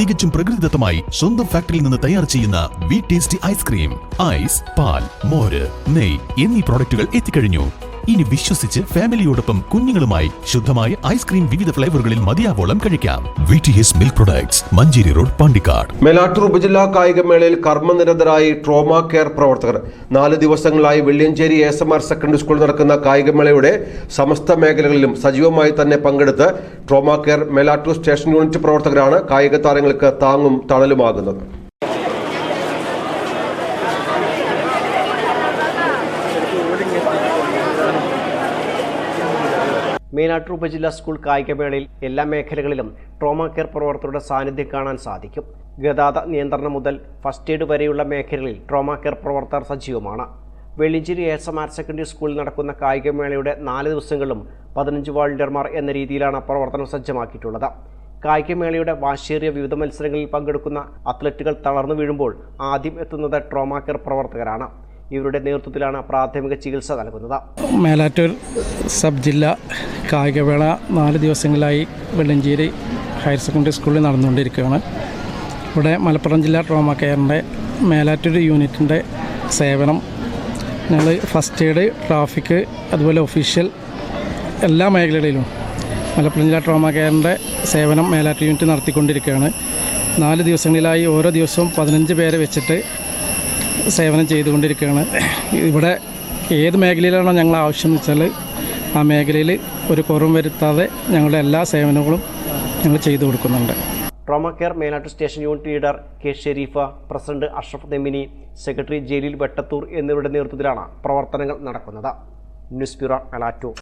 തികച്ചും പ്രകൃതിദത്തമായി സ്വന്തം ഫാക്ടറിയിൽ നിന്ന് തയ്യാർ ചെയ്യുന്ന വി ടേസ്റ്റി ഐസ്ക്രീം, ഐസ്, പാൽ, മോര്, നെയ് എന്നീ പ്രോഡക്റ്റുകൾ എത്തിക്കഴിഞ്ഞു. ഇനി വിശ്വസിച്ച് ഫാമിലിയോടൊപ്പം കുഞ്ഞുങ്ങളുമായി ശുദ്ധമായ ഐസ്ക്രീം വിവിധ ഫ്ലേവറുകളിൽ മതിയാവോളം കഴിക്കാം. VTS milk products, Manjeri road, Pandikkad. Melattur ഉപജില്ലാ കായികമേളയിൽ കർമ്മനിരതരായി ട്രോമ കെയർ പ്രവർത്തകർ 4 ദിവസങ്ങളായി വെള്ളിയഞ്ചേരി ASMR സെക്കൻഡറി സ്കൂളിൽ നടക്കുന്ന കായികമേളയുടെ സമസ്ത മേഖലകളിലും സജീവമായി തന്നെ പങ്കെടുത്ത് trauma care Melattur station unit പ്രവർത്തകരാണ് കായിക താരങ്ങൾക്ക് താങ്ങും തണലുമാകുന്നത്. മേലാറ്റൂർ ഉപജില്ലാ സ്കൂൾ കായികമേളയിൽ എല്ലാ മേഖലകളിലും ട്രോമ കെയർ പ്രവർത്തകരുടെ സാന്നിധ്യം കാണാൻ സാധിക്കും. ഗതാഗത നിയന്ത്രണം മുതൽ ഫസ്റ്റ് എയ്ഡ് വരെയുള്ള മേഖലകളിൽ ട്രോമ കെയർ പ്രവർത്തകർ സജീവമാണ്. വെള്ളിയഞ്ചേരി ASMR സെക്കൻഡറി സ്കൂളിൽ നടക്കുന്ന കായികമേളയുടെ 4 ദിവസങ്ങളിലും 15 വോളണ്ടിയർമാർ എന്ന രീതിയിലാണ് പ്രവർത്തനം സജ്ജമാക്കിയിട്ടുള്ളത്. കായികമേളയുടെ വാശിയേറിയ വിവിധ മത്സരങ്ങളിൽ പങ്കെടുക്കുന്ന അത്ലറ്റുകൾ തളർന്നു വീഴുമ്പോൾ ആദ്യം എത്തുന്നത് ട്രോമ കെയർ പ്രവർത്തകരാണ്. ഇവരുടെ നേതൃത്വത്തിലാണ് പ്രാഥമിക ചികിത്സ നൽകുന്നത്. മേലാറ്റൂർ സബ് ജില്ലാ കായികമേള 4 ദിവസങ്ങളിലായി വെള്ളഞ്ചേരി ഹയർ സെക്കൻഡറി സ്കൂളിൽ നടന്നുകൊണ്ടിരിക്കുകയാണ്. ഇവിടെ മലപ്പുറം ജില്ലാ ട്രോമ കെയറിൻ്റെ മേലാറ്റൂർ യൂണിറ്റിൻ്റെ സേവനം ഞങ്ങൾ ഫസ്റ്റ് എയ്ഡ്, ട്രാഫിക്, അതുപോലെ ഒഫീഷ്യൽ എല്ലാ മേഖലകളിലും മലപ്പുറം ജില്ലാ ട്രോമ കെയറിൻ്റെ സേവനം മേലാറ്റൂർ യൂണിറ്റ് നടത്തിക്കൊണ്ടിരിക്കുകയാണ്. 4 ദിവസങ്ങളിലായി ഓരോ ദിവസവും 15 പേരെ വെച്ചിട്ട് സേവനം ചെയ്തുകൊണ്ടിരിക്കുകയാണ്. ഇവിടെ ഏത് മേഖലയിലാണോ ഞങ്ങൾ ആവശ്യം വെച്ചാൽ ആ മേഖലയിൽ ഒരു കുറവും വരുത്താതെ ഞങ്ങളുടെ എല്ലാ സേവനങ്ങളും ഞങ്ങൾ ചെയ്തു കൊടുക്കുന്നുണ്ട്. Trauma care Melattur station unit leader K. Sherifa, president Ashraf Demini, secretary Jaleel Vettathur എന്നിവരുടെ നേതൃത്വത്തിലാണ് പ്രവർത്തനങ്ങൾ നടക്കുന്നത്. News bureau, Melattur.